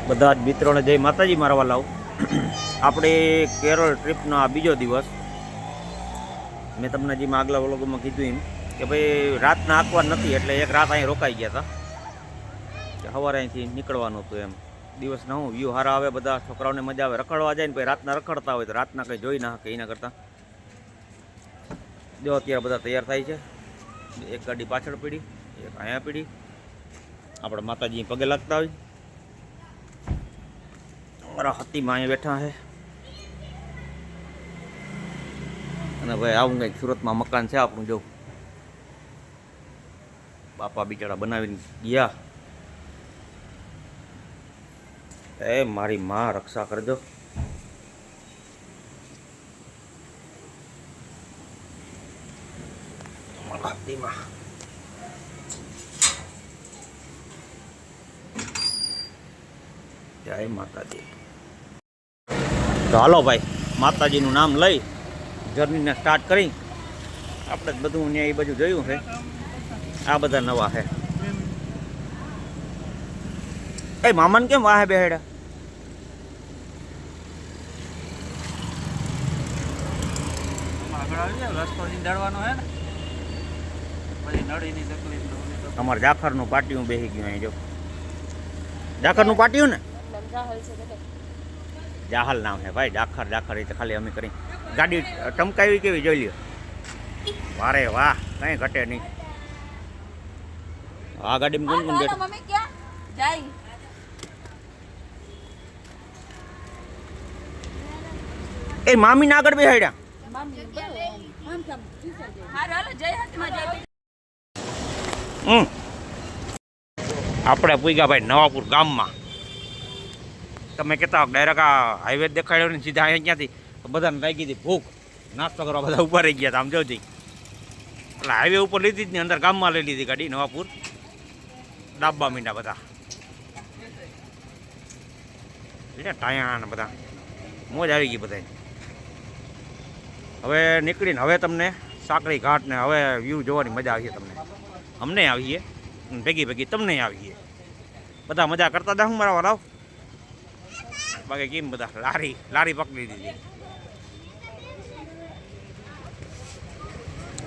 બધા જ મિત્રોને જય માતાજી મારા વાલાઓ. આપણે કેરળ ટ્રીપનો આ બીજો દિવસ. મેં તમને જે આગલા વ્લોગમાં કીધું એમ કે ભાઈ રાતના આંકવા નથી, એટલે એક રાત અહીં રોકાઈ ગયા હતા કે સવારે અહીંથી નીકળવાનું હતું. એમ દિવસના હું વ્યૂ સારા આવે, બધા છોકરાઓને મજા આવે, રખડવા જાય ને પછી રાતના રખડતા હોય તો રાતના કંઈ જોઈ ના શકે. એના કરતાં જો અત્યારે બધા તૈયાર થાય છે. એક ગાડી પાછળ પડી, એક અહીંયા પડી. આપણે માતાજી પગે લાગતા હોય. મારા હાથીમાં અહીંયા બેઠા છે. અને ભાઈ આવું કંઈક સુરતમાં મકાન છે આપણું. જો બાપા બિચારા બનાવીને ગયા. એ મારી માં રક્ષા કરજો. હાથીમાં જય માતાજી. તો હાલો ભાઈ, માતાજીનું નામ લઈ જર્નીને સ્ટાર્ટ કરી. આપણે બધું ત્યાં એ બાજુ જોયું છે. આ બધા નવા છે. એ મામાને કેમ વાહે બેહેડા? અમારે જાખરનું પાટિયું બેસી ગયું અહીં. જો જાખરનું પાટિયું ને જાહલ નામ છે ભાઈ. જાખર જાખર એ તો ખાલી અમે કરી. ગાડી ટમકાવી કેવી જોઈ લ્યો. વારે વાહ, કઈ ઘટે નહીં. આ ગાડીમાં કોણ કોણ બેઠું? એ મામી ના આગળ બેહાડ્યા. આપણે પૂગ્યા ભાઈ નવાપુર ગામમાં. તમે કહેતા ડાયરેક્ટ આ હાઈવે દેખાડ્યો ને સીધા અહીંયા ક્યાંથી બધાને લાગી હતી ભૂખ. નાસ્તો કરવા બધા ઉભા રહી ગયા હતા. આમ જોજી એટલે હાઈવે ઉપર લીધી જ ને અંદર ગામમાં લઈ લીધી ગાડી. નવાપુર ડાબા મીંડા બધા એટલે ટાયા ને બધા મોજ આવી ગઈ બધા. હવે નીકળીને હવે તમને સાંકળી ઘાટ ને હવે વ્યૂ જોવાની મજા આવીએ તમને. અમને આવીએ ભેગી ભેગી તમને આવીએ. બધા મજા કરતા હતા. હું મારા વાળાવ બાકી કેમ બધા લારી પકડી દીધી.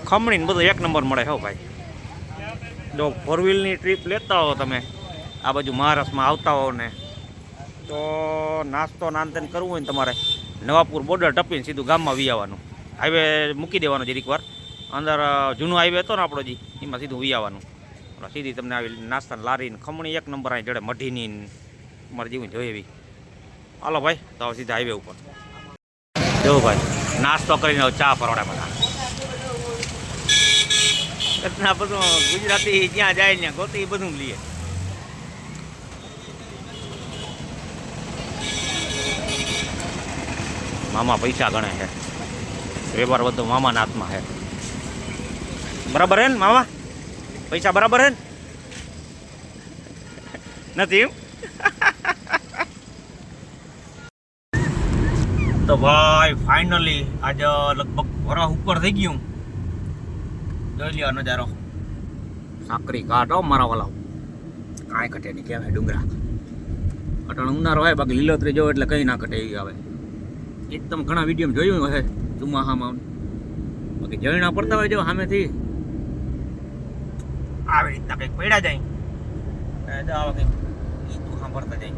ખમણી ને બધું એક નંબર મળે હો ભાઈ. જો ફોર વ્હીલની ટ્રીપ લેતા હો તમે આ બાજુ મહારાષ્ટ્રમાં આવતા હો ને, તો નાસ્તો નાંતન કરવું હોય ને તમારે નવાપુર બોર્ડર ટપીને સીધું ગામમાં વી આવવાનું. હાઈવે મૂકી દેવાનો જરીક વાર. અંદર જૂનો હાઈવે હતો ને આપણો એમાં સીધું વી આવવાનું. સીધી તમને આવી નાસ્તાની લારીને ખમણી એક નંબર અહીં જડે મઢીની મારે જેવું જોઈએ એવી. હાલો ભાઈ, તો સીધા હાઈવે ઉપર. જો ભાઈ નાસ્તો કરીને ચા પરોડા બધા. એટલા બધું ગુજરાતી જ્યાં જાય ને ગોતી બધું લઈએ. મામા પૈસા ગણે છે. વ્યવહાર બધો મામાના હાથમાં છે. બરાબર હે ને મામા? પૈસા બરાબર હે ને? નથી તો ભાઈ ફાઇનલી આજે લગભગ વરસ ઉપર થઈ ગયું. જોઈ લ્યો નજારો. સાંકરી ઘાટ હો મારા વાલા. કાંઈ ઘટે નહીં. કેમ ડુંગરા અટાણ ઉનાળો હોય, બાકી લીલોતરી જોવો એટલે કંઈ ના ઘટે એવી આવે. એકદમ ઘણા વિડીયો જોયું હશે ચોમાસામાં. બાકી જણા પડતા હોય જો સામેથી આવી રીતના કંઈક પડ્યા જાય. આવા કંઈક તું સાંભળતા જાય.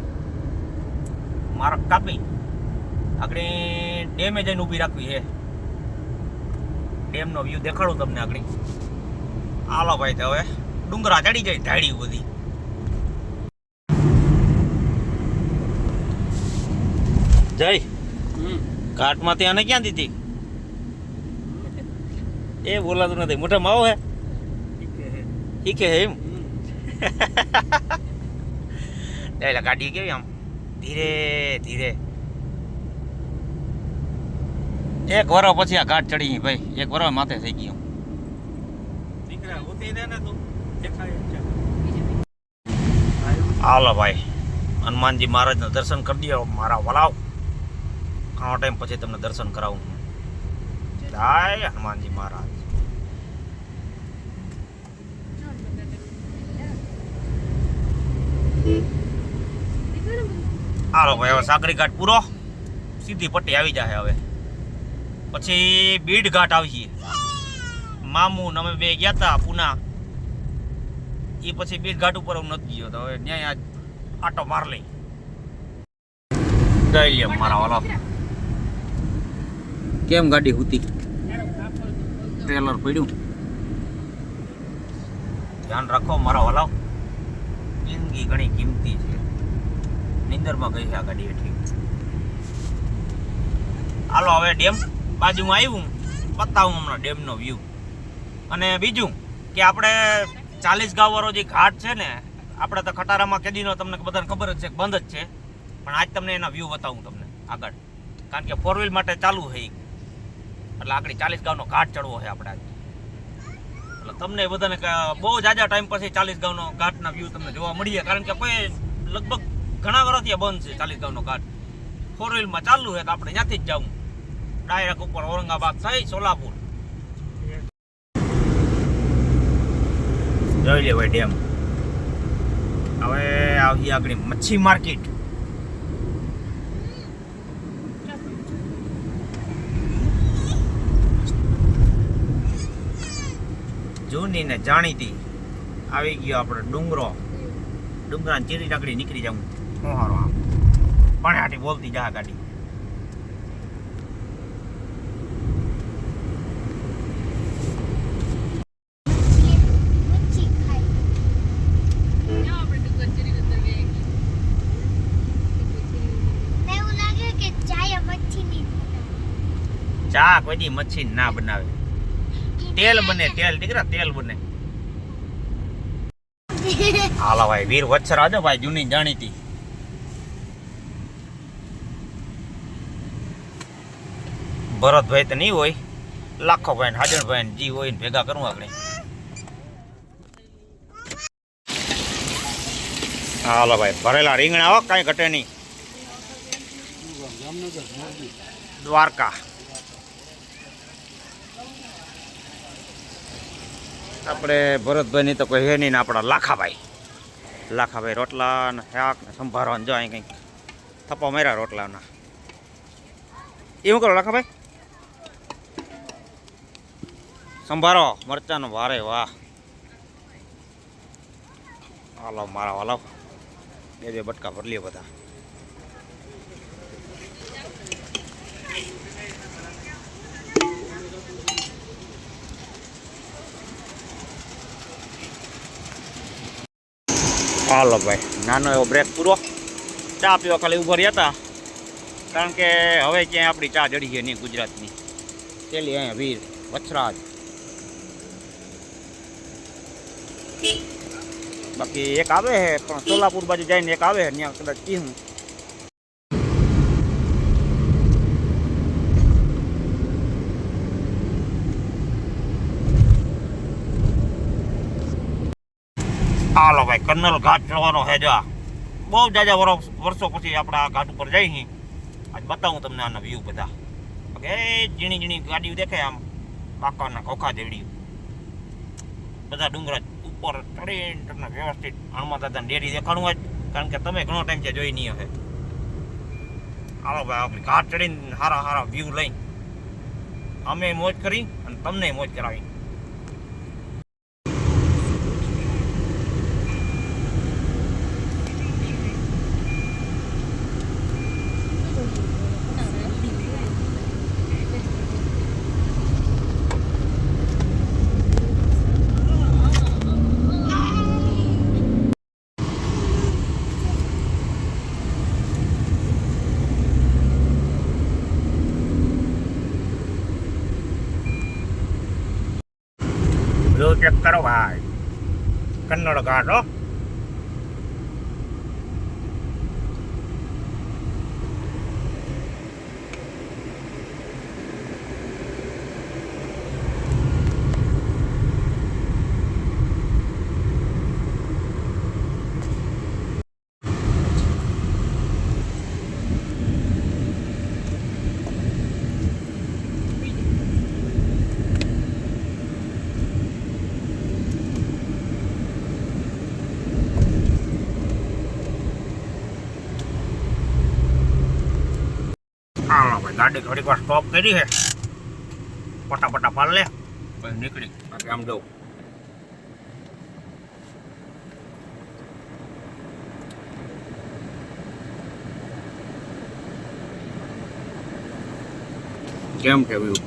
મારક કાપી આગળ ડેમે જઈને ઊભી રાખવી છે. ડેમનો વ્યૂ દેખાડું તમને આગળ. હાલો ભાઈ, તો હવે ડુંગરા ચડી જાય ઢાળી બધી. જય ઘાટમાં ત્યાં ને ક્યાં દીધી એ બોલાતું નથી. મોટા માવો હે ઠીક હે એમ. એટલે ગાડી કેવી આમ ધીરે ધીરે. એક વરસ પછી આ ઘાટ ચડી ભાઈ. એક વરસ માથે થઈ ગયું. હાલો ભાઈ, હનુમાનજી મહારાજના દર્શન કરી દો મારા વલાવ. ઘણો ટાઈમ પછી તમને દર્શન કરાવું. જય હનુમાનજી મહારાજ. હાલો ભાઈ, હવે સાગરી ઘાટ પૂરો, સીધી પટ્ટી આવી જાય. હવે પછી બીડ ઘાટ આવીએ. મામુ ને અમે બે ગયા હતા પૂના, એ પછી બીડ ઘાટ ઉપર હું નથી ગયો, તો હવે ત્યાં આટો માર લઈ ગઈ મારા વાલા. કેમ ગાડી હુતી? ટ્રેલર પડ્યું. ધ્યાન રાખો મારા વાલા, જિંદગી ઘણી કિંમતી છે. નિંદરમાં ગઈ છે આ ગાડી એઠી. હાલો હવે ડેમ બાજુમાં આવ્યું, બતાવું હમણાં ડેમનો વ્યૂ. અને બીજું કે આપણે 40 ગાંવ વાળો જે ઘાટ છે ને, આપણે તો ખટારામાં કેદીનો તમને બધાને ખબર જ છે બંધ જ છે, પણ આજ તમને એના વ્યૂ બતાવું તમને આગળ, કારણ કે 4 વ્હીલ માટે ચાલુ છે એટલે આગળ 40 ગાંવનો ઘાટ ચડવો છે આપણે આજ. એટલે તમને બધાને બહુ જાજા ટાઈમ પછી 40 ગાંવનો ઘાટના વ્યૂ તમને જોવા મળીએ, કારણ કે કોઈ લગભગ ઘણા વર્ષથી બંધ છે 40 ગાંવનો ઘાટ. 4 વ્હીલમાં ચાલુ છે તો આપણે ત્યાંથી જ જવું ડાયરેક્ટ ઉપર ઔરંગાબાદ થઈ સોલાપુર. જોઈ લે ભાઈ ડેમ. હવે આવી આગળ મચ્છી માર્કેટ. જૂની ને જાણીતી આવી ગયો આપણે ડુંગરો. ડુંગરાની ચીરી ટાકડી નીકળી જાઉં. હું હારો આમ પણ હાટી બોલતી જા ગાડી. ચા કોઈ દી મચ્છી ના બનાવે, તેલ બને, તેલ દીકરા તેલ બને. હાલો ભાઈ, વીર વત્સરાજ ભાઈ, જૂની જાણીતી. ભરતભાઈ તો નહીં હોય, લાખોભાઈ હાજરભાઈ જી હોય ને ભેગા કરું આપણે. હાલો ભાઈ, ભરેલા રીંગણા હો, કાંઈ ઘટે નહીં. દ્વારકા આપણે ભરતભાઈ ની તો કોઈ હે નહીં ને આપણા લાખાભાઈ રોટલા ને શાક ને સંભારો ને જો અહીં કંઈક થપ્પા માર્યા રોટલાના. એ શું કરો લાખાભાઈ? સંભારો મરચાનો, વારે વાહ. હાલો મારા વાલો, બે બટકા ભરી લે બધા. હાલો ભાઈ, નાનો એવો બ્રેક પૂરો. ચા પીવા ખાલી ઉભા રહ્યા હતા, કારણ કે હવે ક્યાંય આપણી ચા જડી છે નહીં ગુજરાતની. પેલી અહીંયા વીર વત્સરાજ. બાકી એક આવે છે પણ સોલાપુર બાજુ જઈને એક આવે છે, ત્યાં કદાચ પીવું. હાલો ભાઈ, કર્નલ ઘાટ ચડવાનો છે. જો બહુ જાજા વર્ષો પછી આપણે આ ઘાટ ઉપર જઈએ. આજ બતાવું તમને આના વ્યૂ બધા. ઓકે, ઝીણી ઝીણી ગાડીઓ દેખાય આમ, પાકાના ખોખા જેવડી. બધા ડુંગરા ઉપર ચડીને તમને વ્યવસ્થિત હનુમાન દાદાની ડેરી દેખાડું જ, કારણ કે તમે ઘણો ટાઈમ ત્યાં જોઈ નહીં હશે. હાલો ભાઈ, આપણે ઘાટ ચડીને સારા વ્યૂ લઈને અમે મોજ કરી અને તમને મોજ કરાવી. ચેક કરો ભાઈ, કન્નડ ઘાટ હો. ભાઈ ગાડી થોડીક વાર સ્ટોપ કરી છે, પટાપટા પાલ લે પછી નીકળી બાકી આમ જવું. કેમ છે વ્યૂ?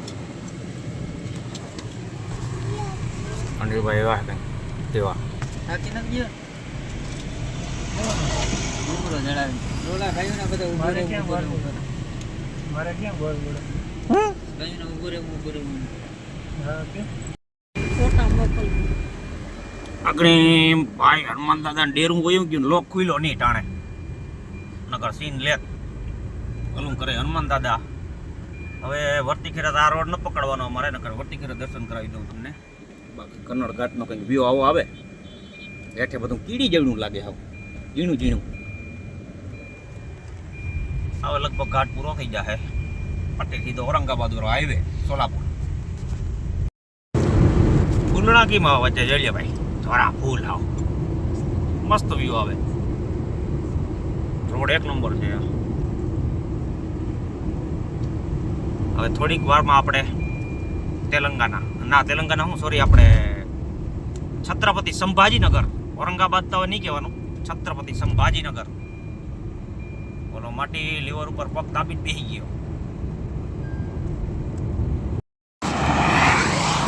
અનિલભાઈ એવા કંઈ તેવા આગળ ભાઈ હનુમાન દાદા ડેરું વયું ગયું, લોક ખુલ્યો નહીં ટાણે, નકર સીન લેત ઓલું કરે હનુમાન દાદા. હવે વર્તી ખેરા આ રોડ ન પકડવાનો અમારે, નકર વર્તી ખેરા દર્શન કરાવી દઉં તમને. બાકી કન્નડ ઘાટનો કંઈક વ્યૂ આવો આવે, હેઠે બધું કીડી જેવડું લાગે, હવે ઝીણું ઝીણું. હવે લગભગ ઘાટ પૂરો થઈ જશે, પટ્ટી સીધો ઔરંગાબાદ વાળો હાઈવે સોલાપુર. ફૂલણા કીમાં વચ્ચે જઈએ ભાઈ, ધોરા ફૂલ આવો મસ્ત વ્યૂ આવે, રોડ એક નંબર છે. હવે થોડીક વારમાં આપણે તેલંગાના હું સોરી આપણે છત્રપતિ સંભાજીનગર, ઔરંગાબાદ તો હવે નહીં કહેવાનું, છત્રપતિ સંભાજીનગર. બોલો માટી લીવર ઉપર પગ દાબીને બેસી ગયો.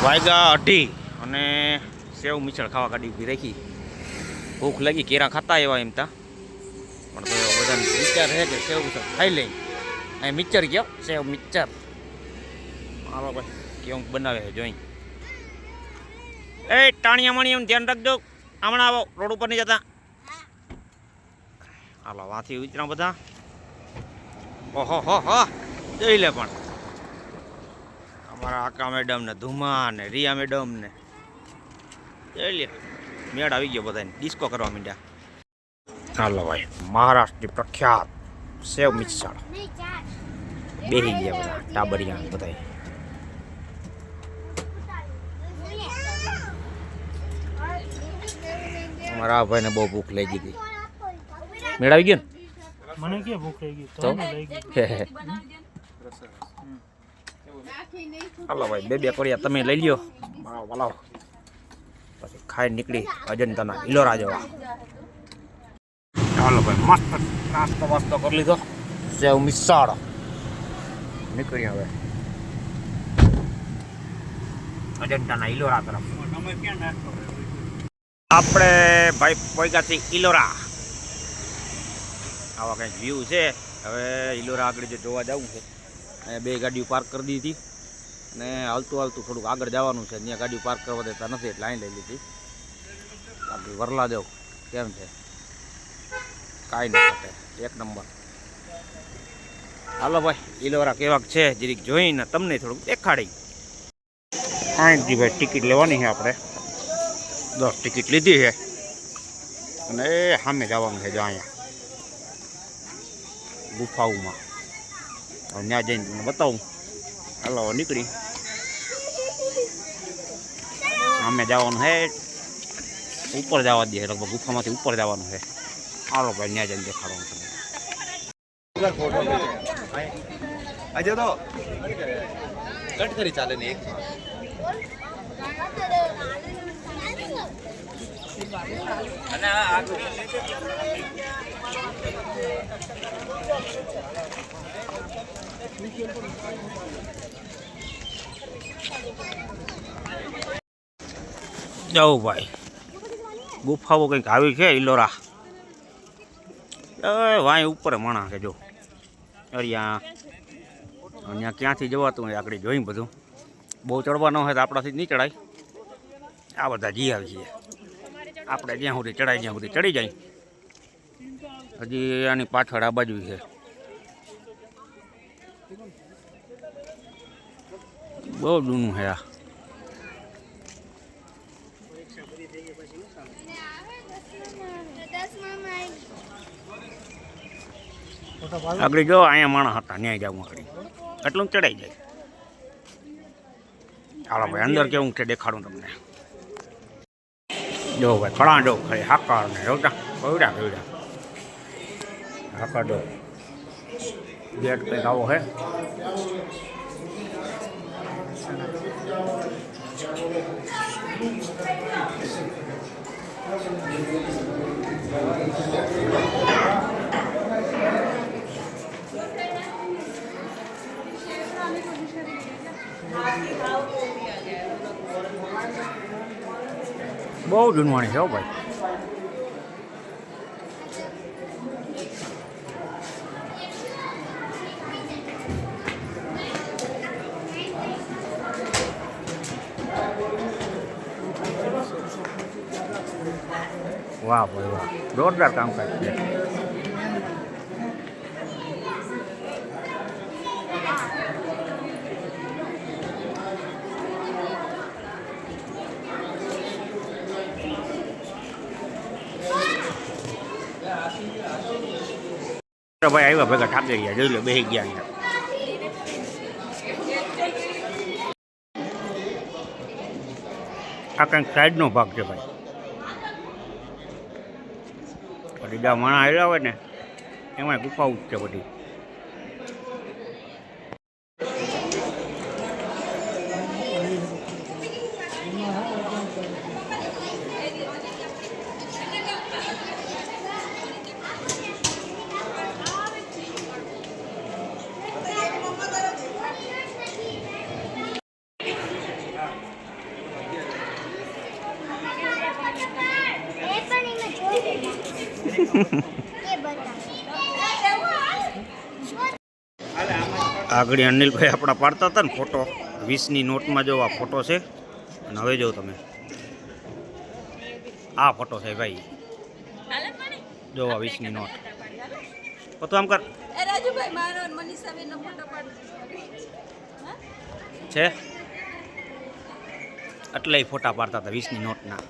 વાયગા 2:30 અને સેવ મિસળ ખાવા ગાડી ઊભી રાખી. ભૂખ લાગી, કેરા ખાતા એવા એમ તા, પણ તો બધાને વિચાર છે કે સેવ મિસળ ખાઈ લઈ. અહીં મિક્સર ગયો, સેવ મિક્સર. હાલો ભાઈ કેવું બનાવે છે જોઈ. એ ટાણિયા મણિયા ધ્યાન રાખજો, હમણાં આવો, રોડ ઉપર નહીં જતા. હાલો વાથી ઉતરા બધા. ઓહો હો હો જોઈ લે. પણ અમારા આકા મેડમ ને ધુમા ને રિયા મેડમ ને જોઈ લે, મેળ આવી ગયો બધાને, ડિસ્કો કરવા માંડ્યા. હાલો ભાઈ મહારાષ્ટ્રની પ્રખ્યાત સેવ મિસળ બેસી ગયા બધા ટાબરિયા બધા. મારા ભાઈને બહુ ભૂખ લાગી હતી. મેળ આવી ગયો ને? મને કે ભૂખ લાગી તો લઈ ગઈ. હાલો ભાઈ બે કોરિયા તમે લઈ લ્યો, બોલાવો પછી ખાઈ નીકળી અજંતાના ઇલોરા જવા. ચાલો ભાઈ મસ્ત નાસ્તો વાસ્તો કરી લીધો, સેવ મિસળ નીકળી હવે અજંતાના ઇલોરા તરફ. આપણે ભાઈ પોઈગાથી ઇલોરા આવા કંઈક વ્યૂ છે. હવે ઇલોરા આગળ જે જોવા જવું છે, અહીંયા બે ગાડીઓ પાર્ક કરી દીધી અને હાલતું થોડુંક આગળ જવાનું છે. ત્યાં ગાડીઓ પાર્ક કરવા દેતા નથી એટલે અહીં લઈ લીધી. બાકી વરલા દેવ કેમ છે? કાંઈ ન ઘટે, એક નંબર. હાલો ભાઈ ઇલોરા કેવાક છે જરીક જોઈને તમને થોડુંક દેખાડી. અહીંથી ભાઈ ટિકિટ લેવાની છે આપણે, 10 ટિકિટ લીધી છે અને એ સામે જવાનું છે. જો અહીંયા ગુફાઓમાં, ત્યાં જઈને તમને બતાવું. હાલો નીકળી સામે જવાનું છે, ઉપર જવા દે લગભગ ગુફામાંથી ઉપર જવાનું છે. હાલો ભાઈ ત્યાં જઈને દેખાડવાનું છે. આજે તો કટ કરી ચાલે ને એક અને જાઉં ભાઈ ગુફાઓ કંઈક આવી છે ઇલોરા. વાય ઉપર માણા છે જો અહીંયા, અહીંયા ક્યાંથી જવાતું હોય આગળ જોઈ. બધું બહુ ચડવા ન હોય તો આપણાથી જ નહીં ચડાય. આ બધા જી આવી છીએ આપણે, જ્યાં સુધી ચડાય જ્યાં સુધી ચડી જાય. હજી આની પાછળ આ બાજુ છે, બહુ જૂનું છે આ. આગળ જો અહીંયા માણસ હતા, ન્યાય જવું આગળ એટલું ચડાઈ જાય. ચાલો ભાઈ અંદર કેવું છે દેખાડું તમને. જો ભાઈ ખડા જો ખાલી હાકર ને જોતા કવડા હાકર જો ગેટ કંઈક આવો હે. બહુ જૂનવાણી છે હો ભાઈ. વાહ ભાઈ વાહ, જોરદાર કામકાજ છે. ભાઈ આવ્યા ભેગા ઠાકી ગયા, જોઈ લો બેસી ગયા અહીંયા. આ કંઈક સાઈડનો ભાગ છે ભાઈ. બીજા માણસ આવ્યા હોય ને એમાં ગુફાઓ જ છે બધી. આગળ અનિલભાઈ આપણા પાડતા હતા ને ફોટો, 20ની નોટમાં જો આ ફોટો છે. અને હવે જો તમે આ ફોટો છે ભાઈ, જો આ 20ની નોટ. તો આમ કર છે એટલે ફોટા પાડતા હતા 20ની નોટના.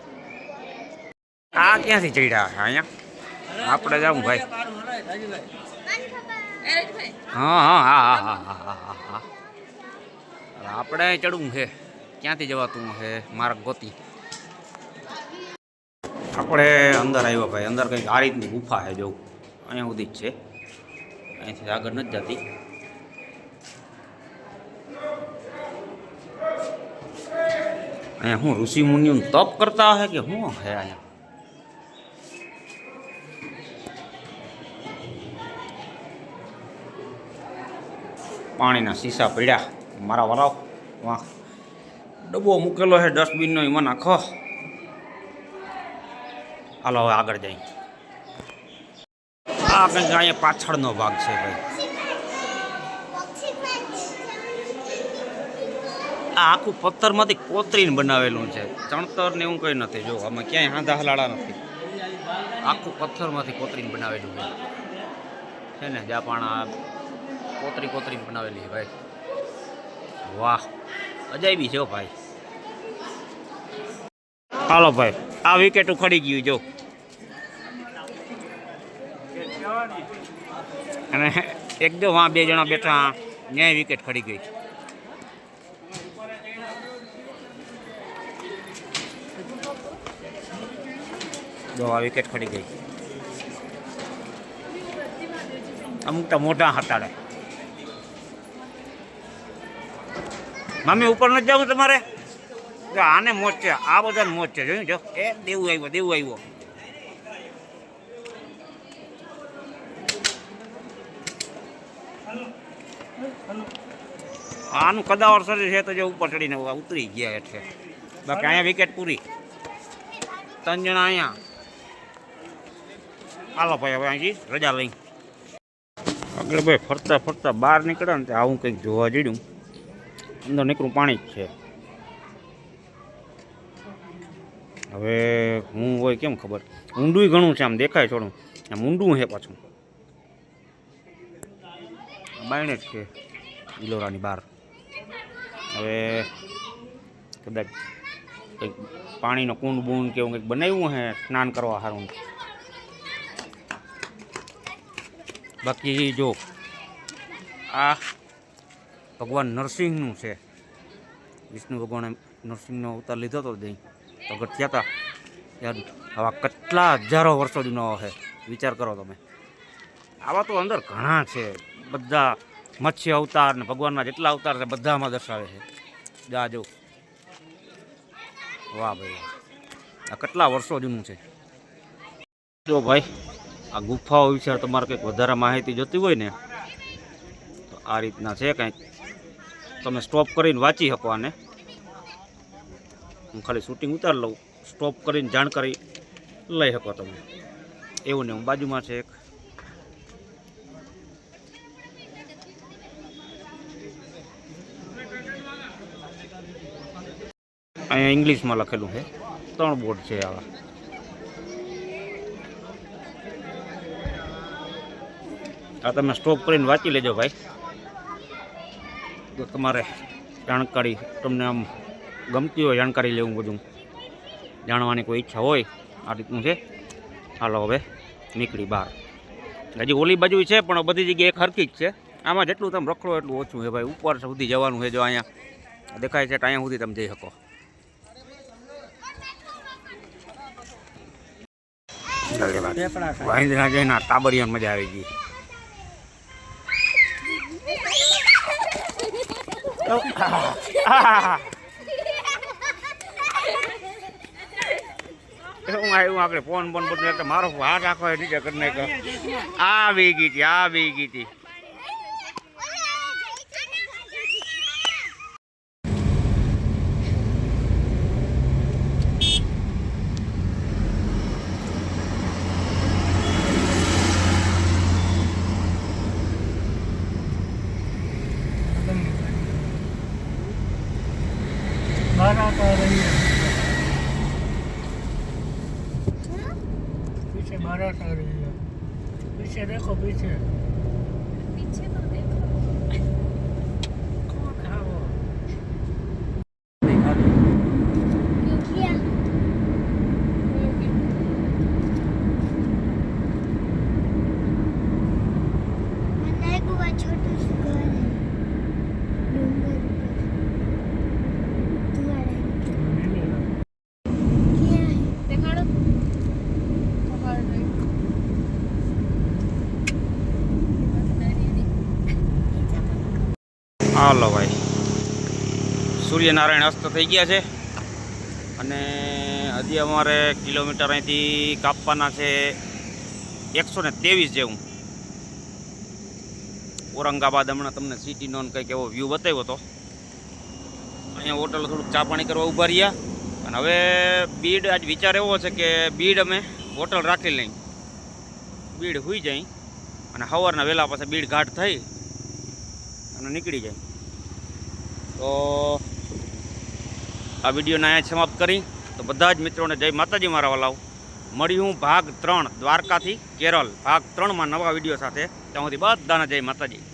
આ ક્યાંથી ચડ્યા અહીંયા આપણે જાઉં ભાઈ? હા હા હા હા હા હા હા હા. આપણે ચડવું છે, ક્યાંથી જવાતું છે માર્ગ ગોતી. આપણે અંદર આવ્યા ભાઈ. અંદર કંઈક આ રીતની ગુફા છે, જો અહીંયા સુધી જ છે, અહીંથી આગળ નથી જતી. અહીંયા શું ઋષિ મુનિનું તપ કરતા હશે કે શું છે અહીંયા? પાણીના શીશા પડ્યા મારા વરાવ. વાહ, ડબ્બો મૂકેલો છે ડસ્ટબિનનો, એમાં નાખો. હાલો હવે આગળ જઈ. આ કંઈક અહીંયા પાછળનો ભાગ છે ભાઈ. આ આખું પથ્થરમાંથી કોતરીને બનાવેલું છે, ચણતર ને એવું કંઈ નથી. જો આમાં ક્યાંય હાંધા હલાડા નથી, આખું પથ્થરમાંથી કોતરીને બનાવેલું છે ને. જ્યાં પણ કોતરીને બનાવેલી છે ભાઈ. વાહ, અજાયબી છે ભાઈ. હાલો ભાઈ, આ વિકેટ ઉખડી ગયું જો. અને એકદમ આ 2 જણા બેઠા, ન્યાય વિકેટ ખડી ગઈ. જો આ વિકેટ ખડી ગઈ. અમુક તો મોઢા હટાડે. મમ્મી ઉપર નથી જવું તમારે? જો આને મોજ છે, આ બધાને મોજ છે. જોયું જો, એ દેવું આવ્યો. આનું કદાવર શરીર છે તો જે ઉપર ચડીને ઉતરી ગયા એટલે. બાકી અહીંયા વિકેટ પૂરી. 3 જણા અહીંયા. હાલો ભાઈ હવે અહીંથી રજા લઈ. આગળ ભાઈ ફરતા બહાર નીકળ્યા ને આવું કંઈક જોવા જડ્યું. અંદર નીકળું પાણી જ છે. હવે હું હોય કેમ ખબર? ઊંડું ઘણું છે, આમ દેખાય થોડું. આમ ઊંડું છે પાછું. બાયણે જ છે ઇલોરાની બહાર. હવે કદાચ કંઈક પાણીનો કુંડ બૂંડ કે એવું કંઈક બનાવ્યું છે સ્નાન કરવા સારું. બાકી જો આ ભગવાન નરસિંહનું છે. વિષ્ણુ ભગવાને નરસિંહનો અવતાર લીધો હતો જઈ પ્રગટ થયા હતા ત્યારે. આવા કેટલા હજારો વર્ષો જૂનો છે, વિચાર કરો તમે. આવા તો અંદર ઘણા છે, બધા મત્સ્ય અવતાર ને ભગવાનના જેટલા અવતાર છે બધામાં દર્શાવે છે. જા જો, વાહ ભાઈ વાહ, આ કેટલા વર્ષો જૂનું છે. જો ભાઈ, આ ગુફાઓ વિશે તમારે કંઈક વધારે માહિતી જોતી હોય ને તો આ રીતના છે કંઈક, તમે સ્ટોપ કરીને વાંચી શકો આને. હું ખાલી શૂટિંગ ઉતારી લઉં, સ્ટોપ કરીને જાણકારી લઈ શકો તમે. એવું ને હું બાજુમાં છે એક અહીંયા ઇંગ્લિશમાં લખેલું છે, 3 બોર્ડ છે આવા. આ તમે સ્ટોપ કરીને વાંચી લેજો ભાઈ, તો તમારે જાણકારી તમને આમ ગમતી હોય, જાણકારી લેવું બધું જાણવાની કોઈ ઈચ્છા હોય, આ રીતનું છે. હાલો હવે નીકળી બહાર. હજી ઓલી બાજુ છે પણ બધી જગ્યાએ એક હરકી જ છે. આમાં જેટલું તમે રખડો એટલું ઓછું છે ભાઈ. ઉપર સુધી જવાનું છે, જો અહીંયા દેખાય છે અહીંયા સુધી તમે જઈ શકો. વાંદરા જઈને તાબરિયામાં મજા આવી ગઈ. હું આવ્યું આપણે ફોન બધું મારો હાથ આખો નીચે કરી નાખ્યો. આવી ગઈ હતી. बारात आ रही है, पीछे बारात आ रही है, पीछे देखो पीछे तो देखो कौन है वो? छोटू सा घर है डूंगर देखाड़ो હાલો ભાઈ, સૂર્યનારાયણ અસ્ત થઈ ગયા છે અને હજી અમારે કિલોમીટર અહીંથી કાપવાના છે 123 જેવું. ઔરંગાબાદ હમણાં તમને સિટીનો કંઈક એવો વ્યૂ બતાવ્યો હતો. અહીંયા હોટલ થોડુંક ચા પાણી કરવા ઊભા રહ્યા અને હવે બીડ આજ વિચાર એવો છે કે બીડ અમે હોટલ રાખી લઈ, બીડ હોઈ જાય અને સવારના વહેલા પાસે બીડ ઘાટ થઈ અને નીકળી જાય. તો આ વિડીયોને અહીંયા સમાપ્ત કરી તો બધા જ મિત્રોને જય માતાજી મારા વાલાઓ. મળ્યું ભાગ 3 દ્વારકાથી કેરળ ભાગ 3માં નવા વિડીયો સાથે. ત્યાં સુધી બધાને જય માતાજી.